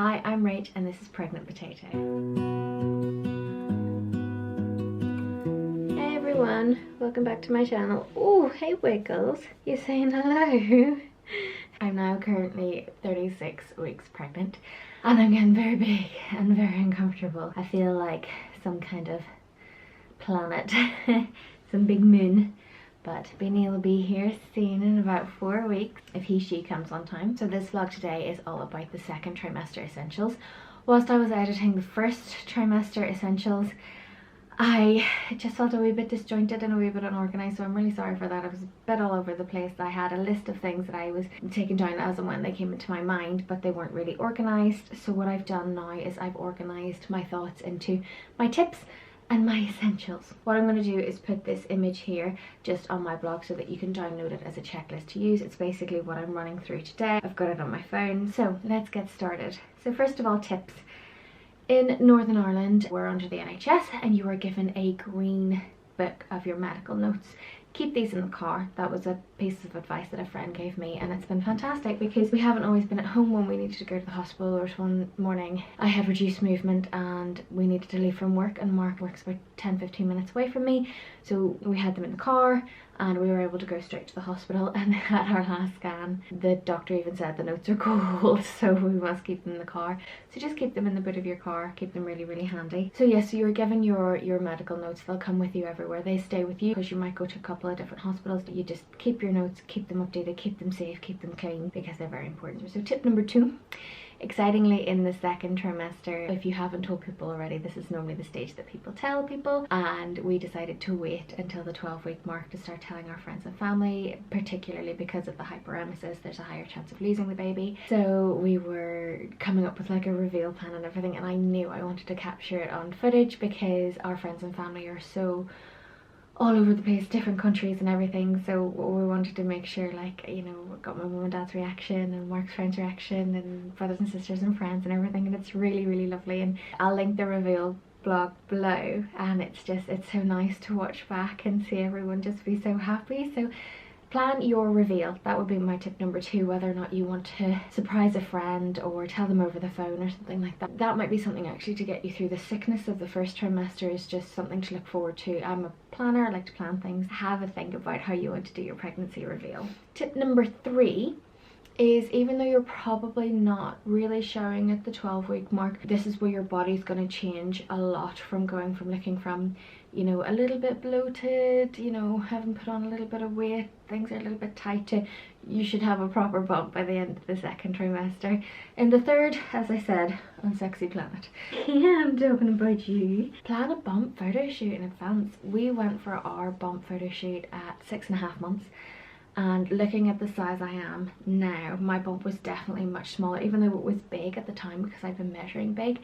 Hi, I'm Rach and this is Pregnant Potato. Hey everyone, welcome back to my channel. Oh, hey Wiggles, you saying hello? I'm now currently 36 weeks pregnant and I'm getting very big and very uncomfortable. I feel like some kind of planet, some big moon. But Beanie will be here soon in about 4 weeks if she comes on time. So this vlog today is all about the second trimester essentials. Whilst I was editing the first trimester essentials, I just felt a wee bit disjointed and a wee bit unorganised, so I'm really sorry for that. I was a bit all over the place. I had a list of things that I was taking down as and when they came into my mind, but they weren't really organised. So what I've done now is I've organised my thoughts into my tips and my essentials. What I'm going to do is put this image here just on my blog so that you can download it as a checklist to use. It's basically what I'm running through today. I've got it on my phone. So let's get started. So first of all, tips. In Northern Ireland, we're under the NHS and you are given a green book of your medical notes. Keep these in the car. That was a piece of advice that a friend gave me, and it's been fantastic because we haven't always been at home when we needed to go to the hospital. Or one morning I had reduced movement and we needed to leave from work, and Mark works about 10-15 minutes away from me, so we had them in the car and we were able to go straight to the hospital. And at our last scan the doctor even said the notes are cold, so we must keep them in the car. So just keep them in the boot of your car, keep them really handy. So yes, so you're given your medical notes. They'll come with you everywhere. They stay with you because you might go to a couple of different hospitals. You just keep your notes, keep them updated, keep them safe, keep them clean, because they're very important. So tip number 2, excitingly, in the second trimester, if you haven't told people already, this is normally the stage that people tell people, and we decided to wait until the 12-week mark to start telling our friends and family, particularly because of the hyperemesis. There's a higher chance of losing the baby, so we were coming up with like a reveal plan and everything, and I knew I wanted to capture it on footage because our friends and family are so all over the place, different countries and everything, so we wanted to make sure, like, you know, we got my mum and dad's reaction and Mark's friends' reaction and brothers and sisters and friends and everything, and it's really lovely. And I'll link the reveal blog below, and it's so nice to watch back and see everyone just be so happy. So plan your reveal. That would be my tip number 2, whether or not you want to surprise a friend or tell them over the phone or something like that. That might be something actually to get you through the sickness of the first trimester, is just something to look forward to. I'm a planner, I like to plan things. Have a think about how you want to do your pregnancy reveal. Tip number 3 is, even though you're probably not really showing at the 12-week mark, this is where your body's going to change a lot, from going from looking from, you know, a little bit bloated, you know, having put on a little bit of weight, things are a little bit tight, to you should have a proper bump by the end of the second trimester. In the third, as I said, unsexy planet. Yeah, I'm talking about you. Plan a bump photo shoot in advance. We went for our bump photo shoot at 6.5 months. And looking at the size I am now, my bump was definitely much smaller, even though it was big at the time because I've been measuring big.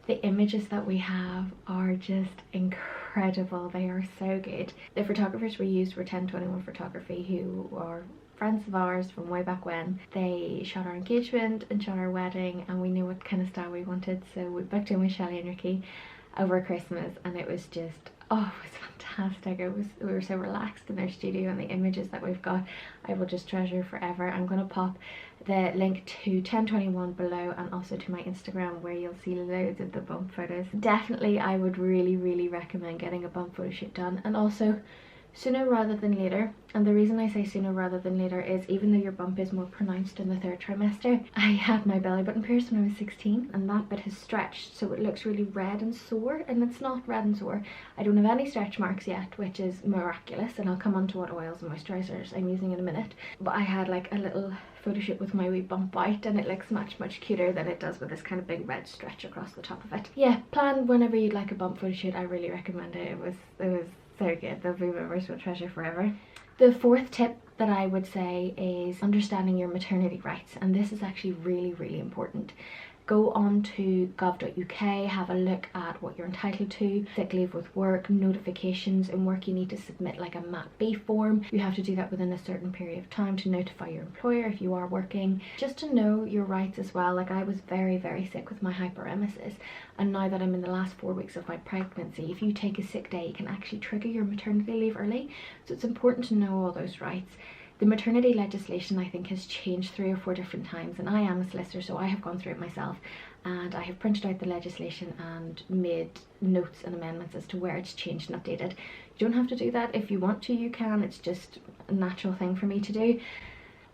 The images that we have are just incredible. They are so good. The photographers we used were 1021 Photography, who are friends of ours from way back when. They shot our engagement and shot our wedding, and we knew what kind of style we wanted, so we booked in with Shelley and Ricky over Christmas, and it was just, oh, it was fantastic. We were so relaxed in their studio, and the images that we've got I will just treasure forever. I'm going to pop the link to 1021 below, and also to my Instagram, where you'll see loads of the bump photos. Definitely I would really recommend getting a bump photo shoot done, and also sooner rather than later. And the reason I say sooner rather than later is, even though your bump is more pronounced in the third trimester, I had my belly button pierced when I was 16, and that bit has stretched, so it looks really red and sore, and it's not red and sore. I don't have any stretch marks yet, which is miraculous, and I'll come on to what oils and moisturizers I'm using in a minute. But I had like a little photo shoot with my wee bump out, and it looks much cuter than it does with this kind of big red stretch across the top of it. Yeah, plan whenever you'd like a bump photo shoot. I really recommend it. It was so good. They'll be memories we'll treasure forever. The 4th tip that I would say is understanding your maternity rights, and this is actually really important. Go on to gov.uk, have a look at what you're entitled to, sick leave with work, notifications. In work you need to submit like a MAP B form. You have to do that within a certain period of time to notify your employer if you are working, just to know your rights as well. Like, I was very sick with my hyperemesis, and now that I'm in the last 4 weeks of my pregnancy, if you take a sick day, you can actually trigger your maternity leave early. So it's important to know all those rights. The maternity legislation, I think, has changed 3 or 4 different times, and I am a solicitor, so I have gone through it myself, and I have printed out the legislation and made notes and amendments as to where it's changed and updated. You don't have to do that. If you want to, you can. It's just a natural thing for me to do.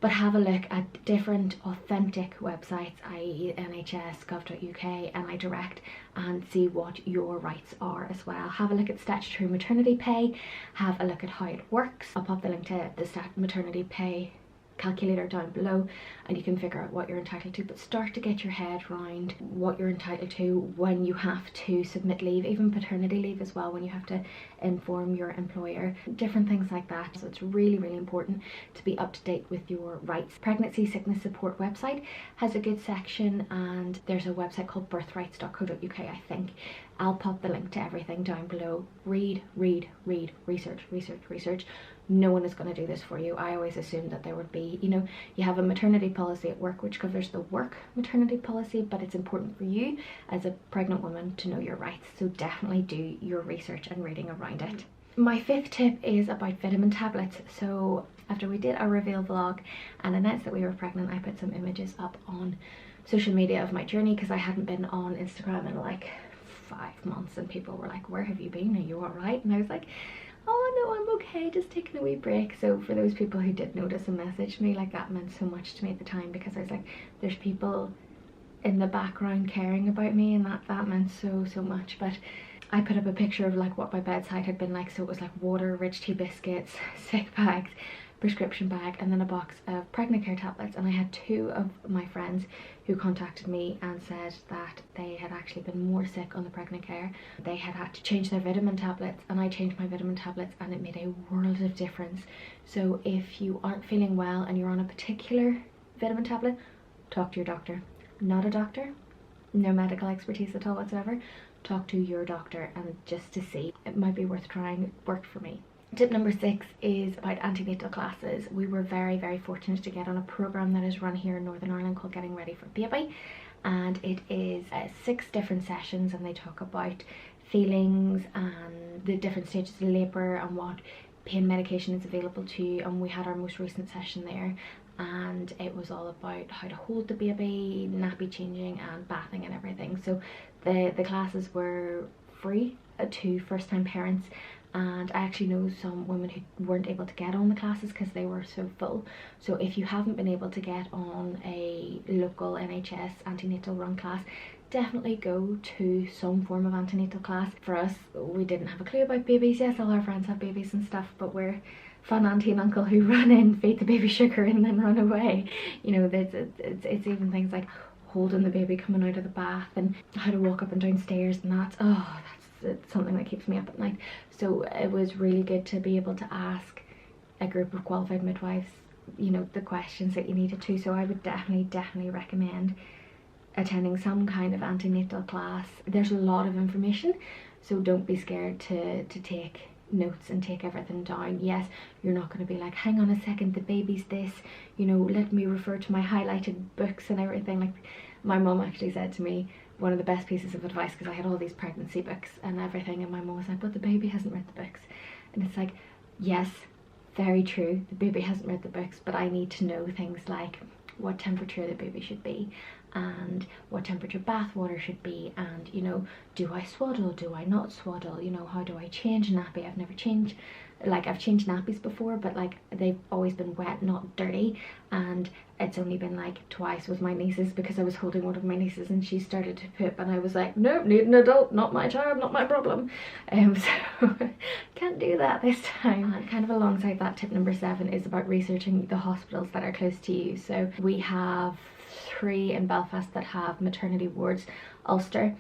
But have a look at different authentic websites, i.e. NHS, gov.uk, NI Direct, and see what your rights are as well. Have a look at statutory maternity pay, have a look at how it works. I'll pop the link to the maternity pay calculator down below, and you can figure out what you're entitled to, but start to get your head around what you're entitled to when you have to submit leave, even paternity leave as well, when you have to inform your employer, different things like that. So it's really, really important to be up to date with your rights. Pregnancy Sickness Support website has a good section, and there's a website called birthrights.co.uk, I think. I'll pop the link to everything down below. Read, research. No one is going to do this for you. I always assumed that there would be, you know, you have a maternity policy at work which covers the work maternity policy, but it's important for you as a pregnant woman to know your rights. So definitely do your research and reading around it. My 5th tip is about vitamin tablets. So after we did our reveal vlog and announced that we were pregnant, I put some images up on social media of my journey, because I hadn't been on Instagram in like 5 months, and people were like, where have you been? Are you alright? And I was like, oh no, I'm okay, just taking a wee break. So for those people who did notice and message me, like, that meant so much to me at the time, because I was like, there's people in the background caring about me, and that meant so much. But I put up a picture of like what my bedside had been like. So it was like water, Rich tea biscuits, sick bags, prescription bag, and then a box of pregnant care tablets. And I had 2 of my friends who contacted me and said that they had actually been more sick on the pregnant care. They had to change their vitamin tablets, and I changed my vitamin tablets, and it made a world of difference. So if you aren't feeling well and you're on a particular vitamin tablet, talk to your doctor. Not a doctor, no medical expertise at all whatsoever. Talk to your doctor, and just to see, it might be worth trying. It worked for me. Tip number 6 is about antenatal classes. We were very fortunate to get on a program that is run here in Northern Ireland called Getting Ready for Baby, and it is 6 different sessions, and they talk about feelings and the different stages of labour and what pain medication is available to you. And we had our most recent session there, and it was all about how to hold the baby, nappy changing and bathing and everything. So the classes were free to first-time parents, and I actually know some women who weren't able to get on the classes because they were so full. So if you haven't been able to get on a local NHS antenatal run class, definitely go to some form of antenatal class. For us, we didn't have a clue about babies. Yes, all our friends have babies and stuff, but we're fun auntie and uncle who run in, feed the baby sugar, and then run away. You know, it's even things like holding the baby coming out of the bath, and how to walk up and down stairs, and it's something that keeps me up at night. So it was really good to be able to ask a group of qualified midwives, you know, the questions that you needed to. So I would definitely recommend attending some kind of antenatal class. There's a lot of information, so don't be scared to take notes and take everything down. Yes, you're not going to be like, hang on a second, the baby's this, you know, let me refer to my highlighted books and everything. Like, my mum actually said to me, one of the best pieces of advice, because I had all these pregnancy books and everything, and my mum was like, but the baby hasn't read the books. And it's like, yes, very true, the baby hasn't read the books, but I need to know things like what temperature the baby should be, and what temperature bath water should be, and, you know, do I swaddle, do I not swaddle, you know, how do I change a nappy? I've never changed, like, I've changed nappies before, but like they've always been wet, not dirty, and it's only been like twice with my nieces, because I was holding one of my nieces and she started to poop, and I was like, nope, need an adult, not my child, not my problem. So can't do that this time. And kind of alongside that, tip number 7 is about researching the hospitals that are close to you. So we have 3 in Belfast that have maternity wards: Ulster,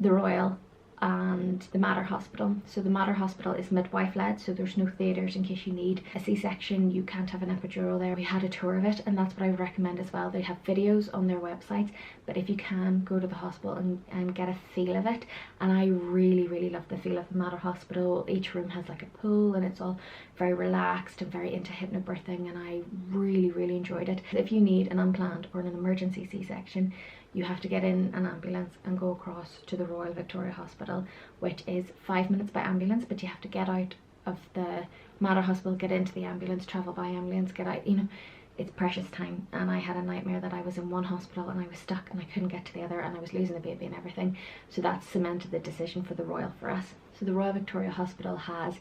the Royal, and the Mater Hospital. So the Mater Hospital is midwife led, so there's no theatres in case you need a C-section. You can't have an epidural there. We had a tour of it, and that's what I would recommend as well. They have videos on their websites, but if you can, go to the hospital and get a feel of it. And I really love the feel of the Mater Hospital. Each room has like a pool, and it's all very relaxed and very into hypnobirthing, and I really enjoyed it. If you need an unplanned or an emergency C-section, you have to get in an ambulance and go across to the Royal Victoria Hospital, which is 5 minutes by ambulance, but you have to get out of the Mater hospital, get into the ambulance, travel by ambulance, get out, you know, it's precious time. And I had a nightmare that I was in one hospital and I was stuck and I couldn't get to the other, and I was losing the baby and everything. So that cemented the decision for the Royal for us. So the Royal Victoria Hospital has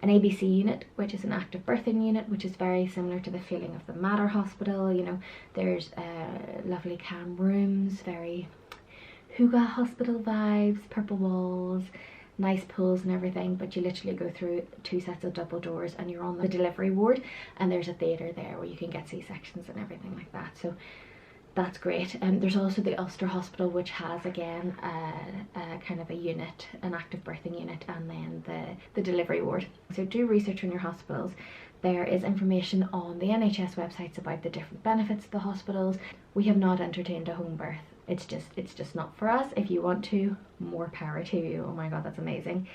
an ABC unit, which is an active birthing unit, which is very similar to the feeling of the Mater hospital. You know, there's lovely calm rooms, very Hygge hospital vibes, purple walls, nice pools and everything, but you literally go through 2 sets of double doors and you're on the delivery ward, and there's a theatre there where you can get C-sections and everything like that. So that's great. And there's also the Ulster Hospital, which has again a kind of a unit, an active birthing unit, and then the delivery ward. So do research on your hospitals. There is information on the NHS websites about the different benefits of the hospitals. We have not entertained a home birth. It's just not for us. If you want to, more power to you. Oh my god, that's amazing.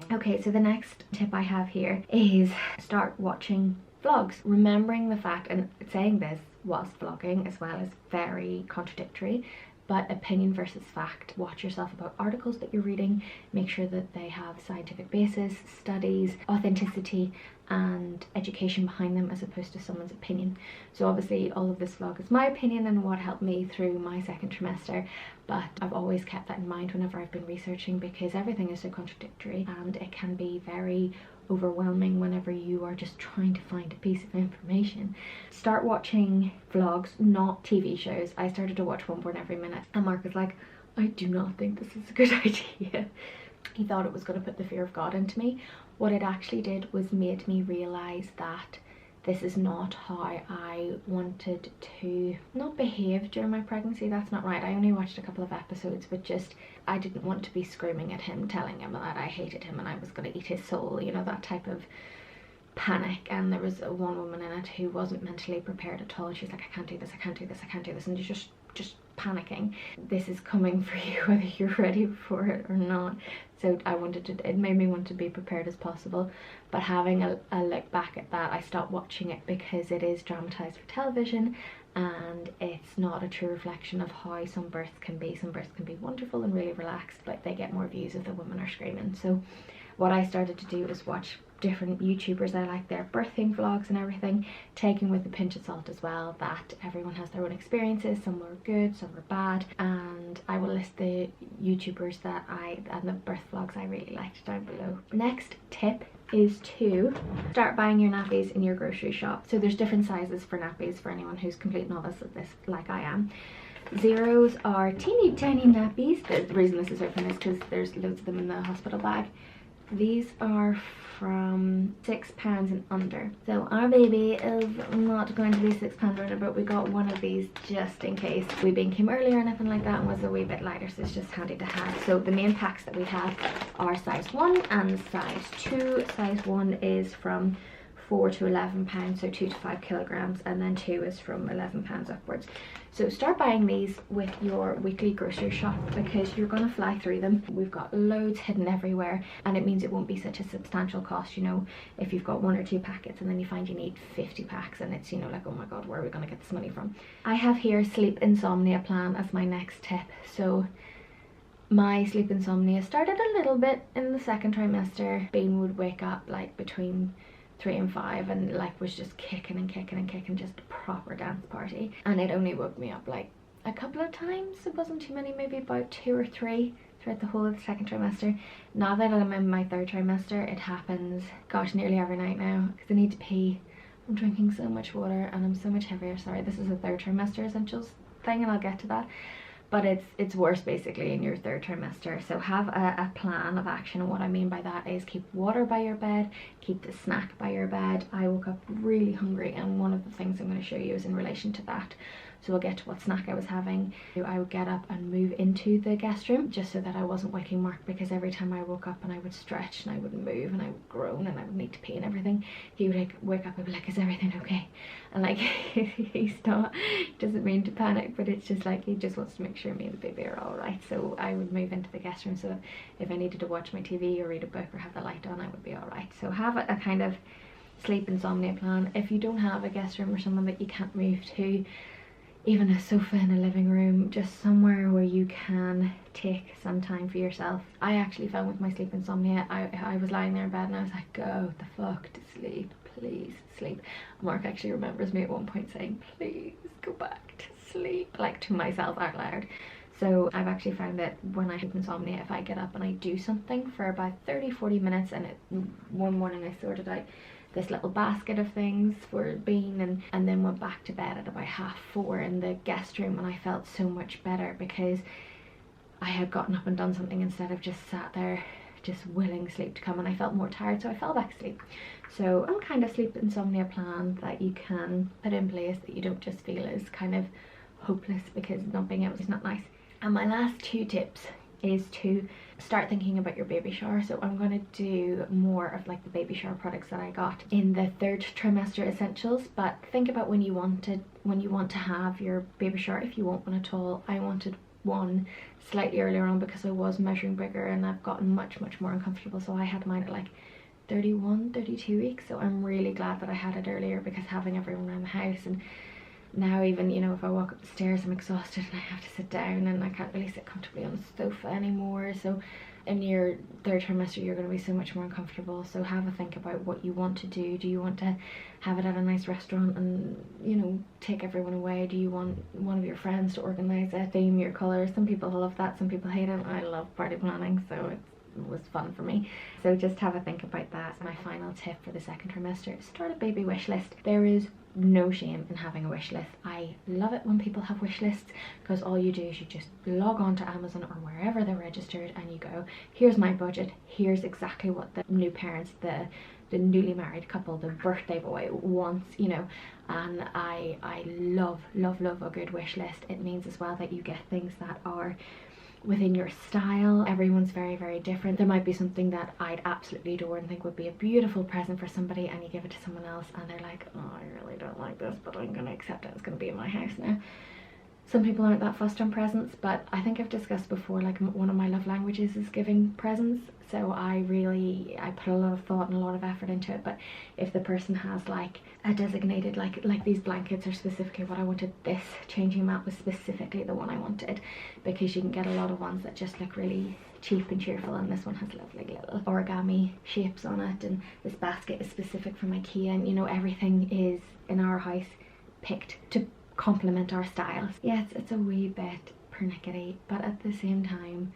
Okay, so the next tip I have here is start watching vlogs. Remembering the fact, and saying this whilst vlogging as well is very contradictory, but opinion versus fact. Watch yourself about articles that you're reading. Make sure that they have scientific basis, studies, authenticity and education behind them, as opposed to someone's opinion. So obviously all of this vlog is my opinion and what helped me through my second trimester, but I've always kept that in mind whenever I've been researching, because everything is so contradictory and it can be very overwhelming whenever you are just trying to find a piece of information. Start watching vlogs, not TV shows. I started to watch One Born Every Minute and Mark was like, I do not think this is a good idea. He thought it was going to put the fear of God into me. What it actually did was made me realise that this is not how I wanted to not behave during my pregnancy. That's not right. I only watched a couple of episodes, but just I didn't want to be screaming at him, telling him that I hated him and I was going to eat his soul, you know, that type of panic. And there was one woman in it who wasn't mentally prepared at all. She's like, I can't do this, I can't do this, I can't do this, and you're just panicking. This is coming for you whether you're ready for it or not. So I wanted to, it made me want to be prepared as possible. But having a look back at that, I stopped watching it because it is dramatized for television and it's not a true reflection of how some births can be. Some births can be wonderful and really relaxed, but they get more views if the women are screaming. So what I started to do was watch different YouTubers. I like their birthing vlogs and everything, taking with a pinch of salt as well that everyone has their own experiences. Some were good, some were bad, and I will list the YouTubers that and the birth vlogs I really liked down below. Next tip is to start buying your nappies in your grocery shop. So there's different sizes for nappies for anyone who's complete novice at this like I am. Zeros are teeny tiny nappies. The reason this is open is because there's loads of them in the hospital bag. These are from £6 and under. So our baby is not going to be £6 under, but we got one of these just in case we came earlier or anything like that and was a wee bit lighter, so it's just handy to have. So the main packs that we have are size 1 and size 2. Size 1 is from £4 to £11, so 2 to 5 kilograms, and then 2 is from £11 upwards. So start buying these with your weekly grocery shop because you're gonna fly through them. We've got loads hidden everywhere, and it means it won't be such a substantial cost, you know, if you've got 1 or 2 packets and then you find you need 50 packs and it's, you know, like, oh my god, where are we gonna get this money from? I have here sleep insomnia plan as my next tip. So my sleep insomnia started a little bit in the second trimester. Bean would wake up like between 3 and 5 and like was just kicking and kicking and kicking, just a proper dance party, and it only woke me up like a couple of times. It wasn't too many, maybe about 2 or 3 throughout the whole of the second trimester. Now that I'm in my third trimester, it happens, gosh, nearly every night now because I need to pee. I'm drinking so much water and I'm so much heavier. Sorry, this is a third trimester essentials thing and I'll get to that. But it's worse basically in your third trimester. So have a plan of action, and what I mean by that is keep water by your bed, keep the snack by your bed. I woke up really hungry and one of the things I'm going to show you is in relation to that. So we'll get to what snack I was having. I would get up and move into the guest room just so that I wasn't waking Mark, because every time I woke up and I would stretch and I wouldn't move and I would groan and I would need to pee and everything, he would like wake up and be like, is everything okay? And like he's not, he doesn't mean to panic, but it's just like he just wants to make sure me and the baby are all right. So I would move into the guest room so that if I needed to watch my TV or read a book or have the light on, I would be all right. So have a kind of sleep insomnia plan. If you don't have a guest room or someone that you can't move to, even a sofa in a living room, just somewhere where you can take some time for yourself. I actually found with my sleep insomnia, I was lying there in bed and I was like, go the fuck to sleep, please sleep. Mark actually remembers me at one point saying, please go back to sleep, like to myself out loud. So I've actually found that when I have insomnia, if I get up and I do something for about 30-40 minutes, and one morning I sorted out this little basket of things for being, and then went back to bed at about 4:30 in the guest room, and I felt so much better because I had gotten up and done something instead of just sat there just willing sleep to come, and I felt more tired, so I fell back asleep. So some kind of sleep insomnia plan that you can put in place that you don't just feel as kind of hopeless because not being able to is not nice. And my last 2 tips is to start thinking about your baby shower. So I'm going to do more of like the baby shower products that I got in the 3rd trimester essentials, but think about when you want to have your baby shower, if you want one at all. I wanted one slightly earlier on because I was measuring bigger, and I've gotten much more uncomfortable, so I had mine at like 31-32 weeks. So I'm really glad that I had it earlier, because having everyone around the house, and now even, you know, if I walk up the stairs I'm exhausted and I have to sit down and I can't really sit comfortably on the sofa anymore. So in your 3rd trimester you're going to be so much more uncomfortable. So have a think about what you want to do. Do you want to have it at a nice restaurant and, you know, take everyone away? Do you want one of your friends to organise a theme, your colours? Some people love that, some people hate it. I love party planning, so it was fun for me. So just have a think about that. My final tip for the 2nd trimester, start a baby wish list. There is no shame in having a wish list. I love it when people have wish lists, because all you do is you just log on to Amazon or wherever they're registered and you go, here's my budget, here's exactly what the new parents, the newly married couple, the birthday boy wants, you know. And I love a good wish list. It means as well that you get things that are within your style. Everyone's very different. There might be something that I'd absolutely adore and think would be a beautiful present for somebody, and you give it to someone else and they're like, oh, I really don't like this, but I'm gonna accept it, it's gonna be in my house now. Some people aren't that fussed on presents, but I think I've discussed before, like one of my love languages is giving presents, so I put a lot of thought and a lot of effort into it. But if the person has like a designated, like these blankets are specifically what I wanted, this changing mat was specifically the one I wanted, because you can get a lot of ones that just look really cheap and cheerful, and this one has lovely little origami shapes on it, and this basket is specific from IKEA, and you know, everything is in our house picked to complement our styles. Yes, it's a wee bit pernickety, but at the same time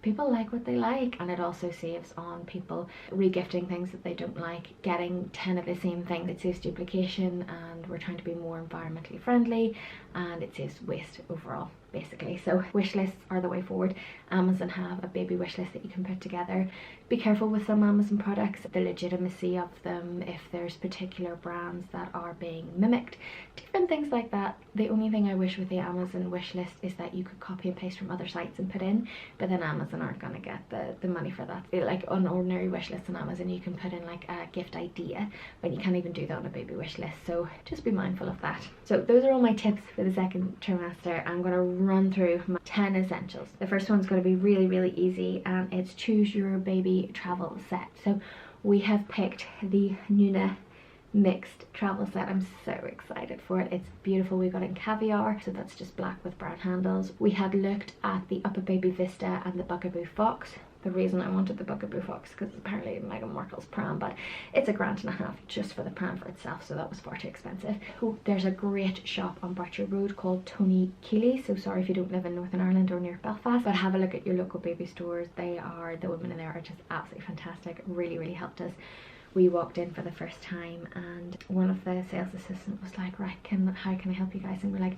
people like what they like, and it also saves on people regifting things that they don't like, getting 10 of the same thing. It saves duplication, and we're trying to be more environmentally friendly, and it saves waste overall, basically. So wish lists are the way forward. Amazon have a baby wish list that you can put together. Be careful with some Amazon products, the legitimacy of them, if there's particular brands that are being mimicked, different things like that. The only thing I wish with the Amazon wish list is that you could copy and paste from other sites and put in, but then Amazon aren't going to get the money for that. Like on ordinary wish lists on Amazon you can put in like a gift idea, but you can't even do that on a baby wish list, so just be mindful of that. So those are all my tips for the 2nd trimester. I'm going to run through my 10 essentials. The first one's going to be really easy, and it's choose your baby travel set. So we have picked the Nuna mixed travel set. I'm so excited for it. It's beautiful. We got it in caviar, so that's just black with brown handles. We had looked at the Upper Baby Vista and the Bugaboo Fox. The reason I wanted the Bugaboo Fox because apparently Meghan Markle's pram, but it's £1.50 just for the pram for itself, so that was far too expensive. Oh, there's a great shop on Butcher Road called Tony Keeley, so sorry if you don't live in Northern Ireland or near Belfast, but have a look at your local baby stores. The women in there are just absolutely fantastic. Really helped us. We walked in for the first time and one of the sales assistants was like, right, how can I help you guys? And we're like,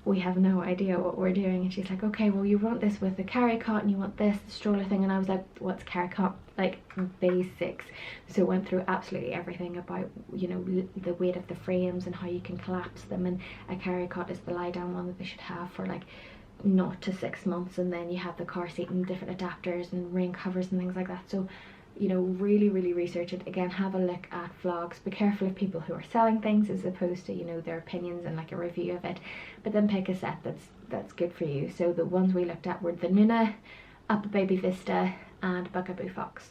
we have no idea what we're doing. And she's like, okay, well you want this with the carry cot and you want this, the stroller thing. And I was like, what's carry cot? Like basics. So went through absolutely everything about, you know, the weight of the frames and how you can collapse them. And a carry cot is the lie down one that they should have for like 0 to 6 months. And then you have the car seat and different adapters and rain covers and things like that. So, you know, really research it. Again, have a look at vlogs. Be careful of people who are selling things as opposed to, you know, their opinions and like a review of it, but then pick a set that's good for you. So the ones we looked at were the Nuna, Upper Baby Vista and Bugaboo Fox.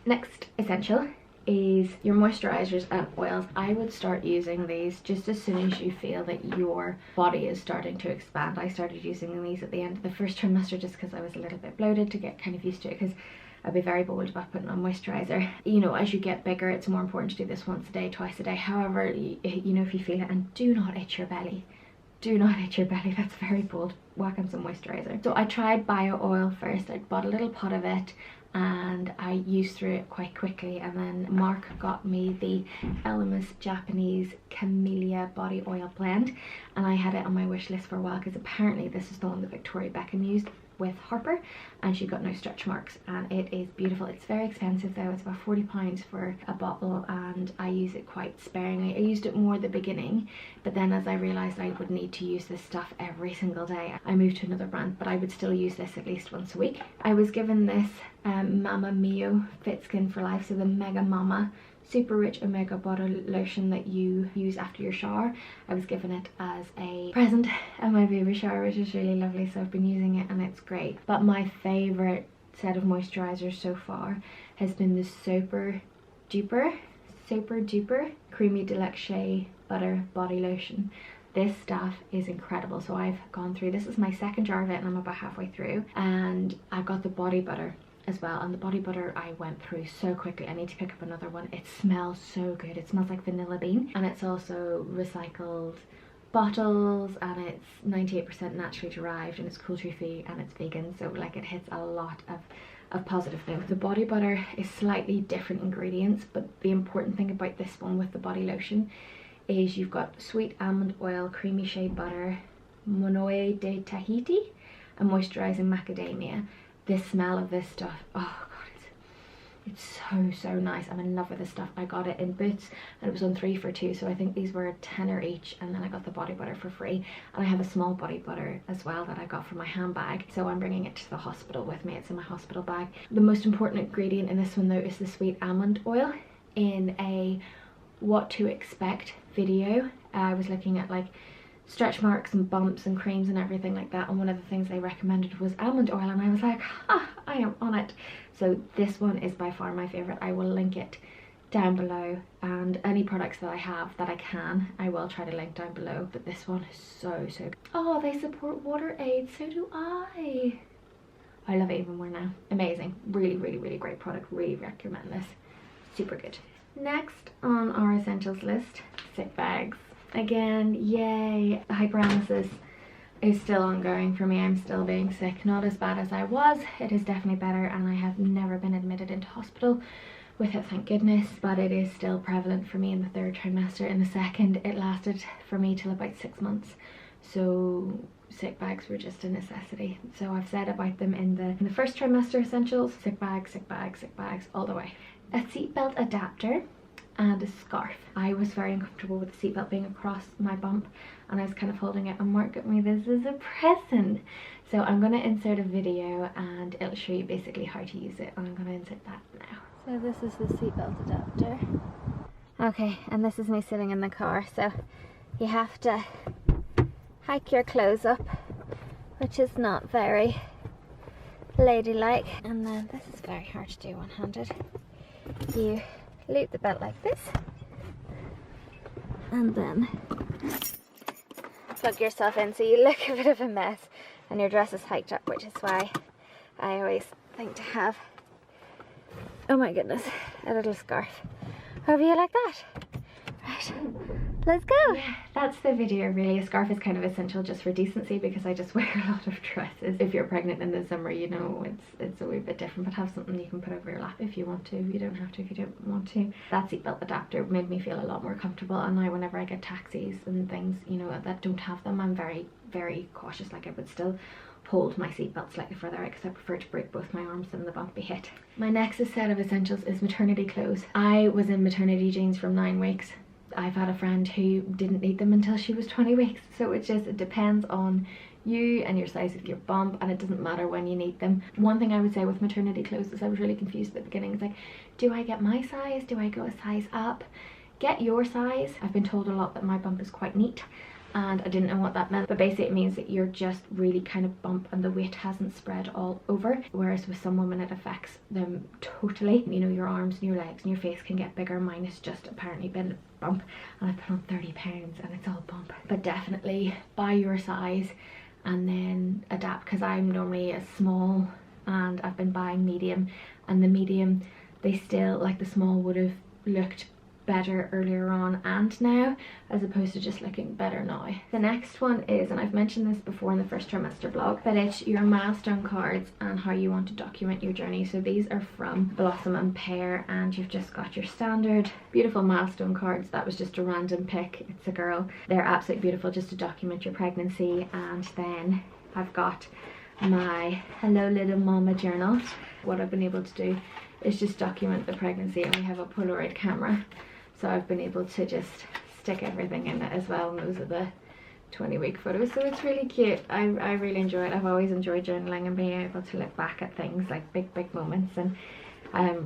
Next essential is your moisturizers and oils. I would start using these just as soon as you feel that your body is starting to expand. I started using these at the end of the first trimester just because I was a little bit bloated, to get kind of used to it, because I'd be very bold about putting on moisturizer. You know, as you get bigger, it's more important to do this once a day, twice a day, however, you know, if you feel it. And do not itch your belly. Do not itch your belly, that's very bold. Whack on some moisturizer. So I tried bio oil first. I bought a little pot of it and I used through it quite quickly, and then Mark got me the Hyperemesis Japanese Camellia body oil blend, and I had it on my wish list for a while because apparently this is the one that Victoria Beckham used with Harper, and she got no stretch marks, and it is beautiful. It's very expensive though, it's about £40 for a bottle, and I use it quite sparingly. I used it more at the beginning, but then as I realised I would need to use this stuff every single day, I moved to another brand, but I would still use this at least once a week. I was given this Mama Mio Fit Skin for Life, so the Mega Mama super rich omega body lotion that you use after your shower. I was given it as a present at my baby shower, which is really lovely, so I've been using it and it's great. But my favourite set of moisturisers so far has been the Super Duper Creamy Deluxe Shea Butter Body Lotion. This stuff is incredible. So I've gone through, this is my second jar of it and I'm about halfway through, and I got the body butter as well, and the body butter I went through so quickly. I need to pick up another one. It smells so good. It smells like vanilla bean, and it's also recycled bottles, and it's 98% naturally derived, and it's cruelty free, and it's vegan, so like it hits a lot of positive notes. The body butter is slightly different ingredients, but the important thing about this one with the body lotion is you've got sweet almond oil, creamy shea butter, Monoe de Tahiti, and moisturizing macadamia. The smell of this stuff, oh god, it's so nice. I'm in love with this stuff. I got it in Boots and it was on 3 for 2, so I think these were £10 each, and then I got the body butter for free, and I have a small body butter as well that I got from my handbag, so I'm bringing it to the hospital with me. It's in my hospital bag. The most important ingredient in this one though is the sweet almond oil. In a what to expect video, I was looking at like stretch marks and bumps and creams and everything like that, and one of the things they recommended was almond oil, and I was like, ah, I am on it. So this one is by far my favorite. I will link it down below, and any products that I have that I can, I will try to link down below, but this one is so good. Oh, they support water aids, so do I love it even more now. Amazing, really great product. Really recommend this, super good. Next on our essentials list, sick bags. Again, yay. The hyperemesis is still ongoing for me. I'm still being sick. Not as bad as I was. It is definitely better, and I have never been admitted into hospital with it, thank goodness, but it is still prevalent for me in the 3rd trimester. In the 2nd, it lasted for me till about 6 months. So sick bags were just a necessity. So I've said about them in the 1st trimester essentials, sick bags all the way. A seatbelt adapter and a scarf. I was very uncomfortable with the seatbelt being across my bump, and I was kind of holding it, and Mark got me this as a present. So I'm going to insert a video and it'll show you basically how to use it, and I'm going to insert that now. So this is the seatbelt adapter. Okay, and this is me sitting in the car, so you have to hike your clothes up, which is not very ladylike, and then this is very hard to do one-handed. You loop the belt like this, and then plug yourself in, so you look a bit of a mess and your dress is hiked up, which is why I always think to have, oh my goodness, a little scarf over you like that. Right, let's go. Yeah, that's the video really. A scarf is kind of essential just for decency, because I just wear a lot of dresses. If you're pregnant in the summer, you know, it's a wee bit different, but have something you can put over your lap if you want to. You don't have to if you don't want to. That seatbelt adapter made me feel a lot more comfortable, and now whenever I get taxis and things, you know, that don't have them, I'm very cautious. Like, I would still hold my seatbelt slightly further out because I prefer to break both my arms than the bump be hit. My next set of essentials is maternity clothes. I was in maternity jeans from 9 weeks. I've had a friend who didn't need them until she was 20 weeks. So it depends on you and your size of your bump, and it doesn't matter when you need them. One thing I would say with maternity clothes is I was really confused at the beginning. It's like, do I get my size? Do I go a size up? Get your size. I've been told a lot that my bump is quite neat, and I didn't know what that meant, but basically it means that you're just really kind of bump and the weight hasn't spread all over, whereas with some women it affects them totally. You know, your arms and your legs and your face can get bigger. Mine has just apparently been bump, and I put on 30 pounds and it's all bump. But definitely buy your size and then adapt, because I'm normally a small and I've been buying medium, and the medium, they still, like the small would have looked better earlier on and now, as opposed to just looking better now. The next one is, and I've mentioned this before in the first trimester vlog, but it's your milestone cards and how you want to document your journey. So these are from Blossom and Pear, and you've just got your standard beautiful milestone cards. That was just a random pick, it's a girl. They're absolutely beautiful just to document your pregnancy. And then I've got my Hello Little Mama journal. What I've been able to do is just document the pregnancy, and we have a Polaroid camera, so I've been able to just stick everything in it as well, and those are the 20-week photos, so it's really cute. I really enjoy it. I've always enjoyed journaling and being able to look back at things like big moments, and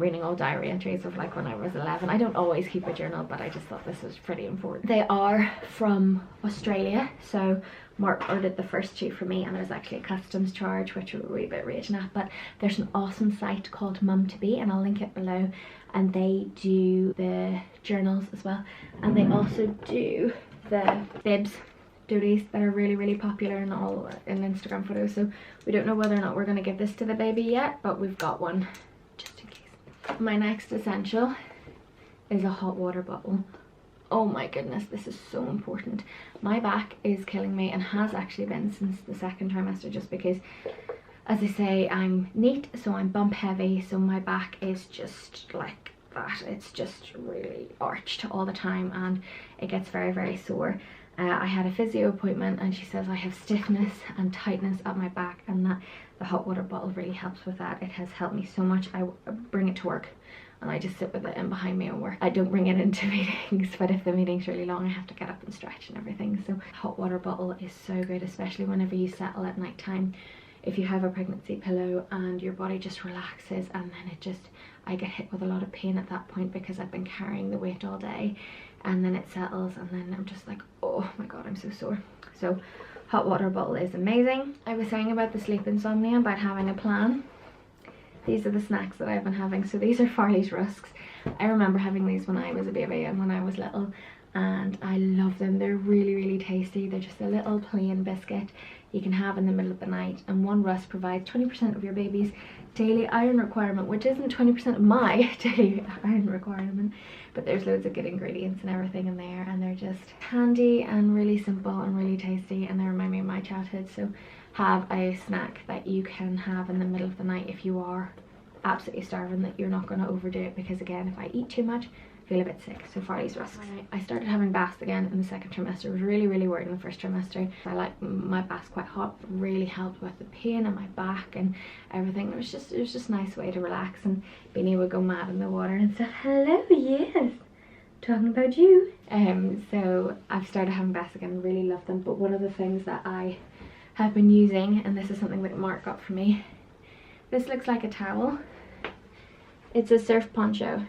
reading all diary entries of like when I was 11. I don't always keep a journal, but I just thought this was pretty important. They are from Australia, so Mark ordered the first 2 for me, and there's actually a customs charge which we're a wee bit raging at, but there's an awesome site called Mum to Be, and I'll link it below, and they do the journals as well, and they also do the bibs doodies that are really popular and all in Instagram photos. So we don't know whether or not we're going to give this to the baby yet, but we've got one just in case. My next essential is a hot water bottle. Oh my goodness, this is so important. My back is killing me, and has actually been since the second trimester, just because, as I say, I'm neat, so I'm bump heavy, so my back is just like that. It's just really arched all the time, and it gets very sore. I had a physio appointment, and she says I have stiffness and tightness at my back, and that the hot water bottle really helps with that. It has helped me so much. I bring it to work, and I just sit with it in behind me and work. I don't bring it into meetings, but if the meeting's really long, I have to get up and stretch and everything. So hot water bottle is so good, especially whenever you settle at night time. If you have a pregnancy pillow and your body just relaxes, and then it just, I get hit with a lot of pain at that point because I've been carrying the weight all day, and then it settles, and then I'm just like, oh my god, I'm so sore. So hot water bottle is amazing. I was saying about the sleep insomnia, about having a plan. These are the snacks that I've been having. So these are Farley's rusks. I remember having these when I was a baby and when I was little, and I love them. They're really tasty. They're just a little plain biscuit you can have in the middle of the night, and one rusk provides 20% of your baby's daily iron requirement, which isn't 20% of my daily iron requirement, but there's loads of good ingredients and everything in there, and they're just handy and really simple and really tasty, and they remind me of my childhood. So have a snack that you can have in the middle of the night if you are absolutely starving, that you're not going to overdo it, because again, if I eat too much, I feel a bit sick. So Farley's rusks. I started having baths again in the second trimester. I was really worried in the first trimester. I like my baths quite hot. It really helped with the pain in my back and everything. It was just a nice way to relax, and Beanie would go mad in the water and say, hello, yes, talking about you. So I've started having baths again. Really love them. But one of the things that I have been using, and this is something that Mark got for me, this looks like a towel. It's a surf poncho.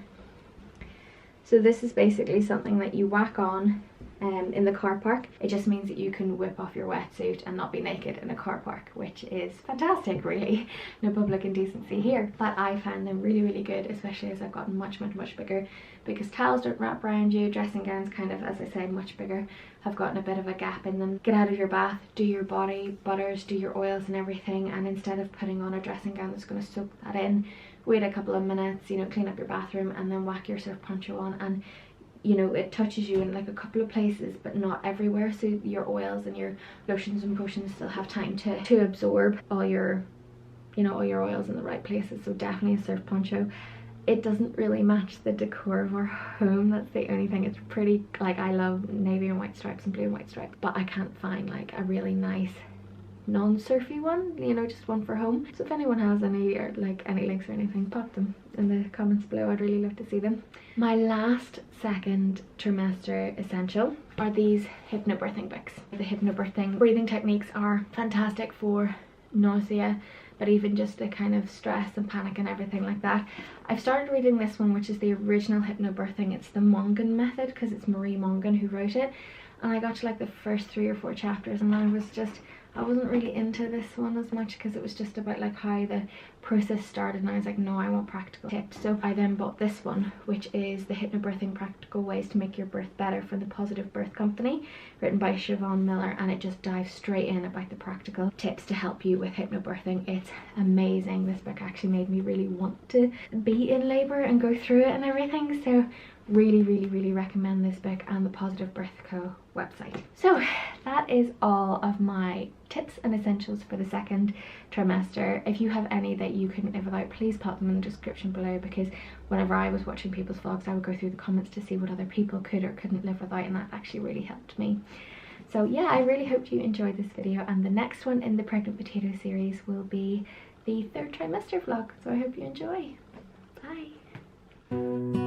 So this is basically something that you whack on in the car park. It just means that you can whip off your wetsuit and not be naked in a car park, which is fantastic, really. No public indecency here. But I found them really good, especially as I've gotten much bigger, because towels don't wrap around you. Dressing gowns, kind of, as I said, much bigger, have gotten a bit of a gap in them. Get out of your bath, do your body butters, do your oils and everything, and instead of putting on a dressing gown that's going to soak that in, wait a couple of minutes, you know, clean up your bathroom, and then whack your surf poncho on, and you know, it touches you in like a couple of places but not everywhere, so your oils and your lotions and potions still have time to absorb all your, you know, all your oils in the right places. So definitely a surf poncho. It doesn't really match the decor of our home, that's the only thing. It's pretty, like, I love navy and white stripes and blue and white stripes, but I can't find like a really nice non-surfy one, you know, just one for home. So if anyone has any, or like any links or anything, pop them in the comments below. I'd really love to see them. My last second trimester essential are these hypnobirthing books. The hypnobirthing breathing techniques are fantastic for nausea, but even just the kind of stress and panic and everything like that. I've started reading this one, which is the original hypnobirthing. It's the Mongan method, because it's Marie Mongan who wrote it. and I got to like the first 3 or 4 chapters, and I wasn't really into this one as much because it was just about like how the process started, and I was like, no, I want practical tips. So I then bought this one, which is the Hypnobirthing Practical Ways to Make Your Birth Better from the Positive Birth Company, written by Siobhan Miller, and it just dives straight in about the practical tips to help you with hypnobirthing. It's amazing. This book actually made me really want to be in labour and go through it and everything, so really recommend this book and the Positive Birth Co website. So that is all of my tips and essentials for the second trimester. If you have any that you couldn't live without, please pop them in the description below, because whenever I was watching people's vlogs, I would go through the comments to see what other people could or couldn't live without, and that actually really helped me. So yeah, I really hope you enjoyed this video, and the next one in the Pregnant Potato series will be the 3rd trimester vlog, so I hope you enjoy. Bye.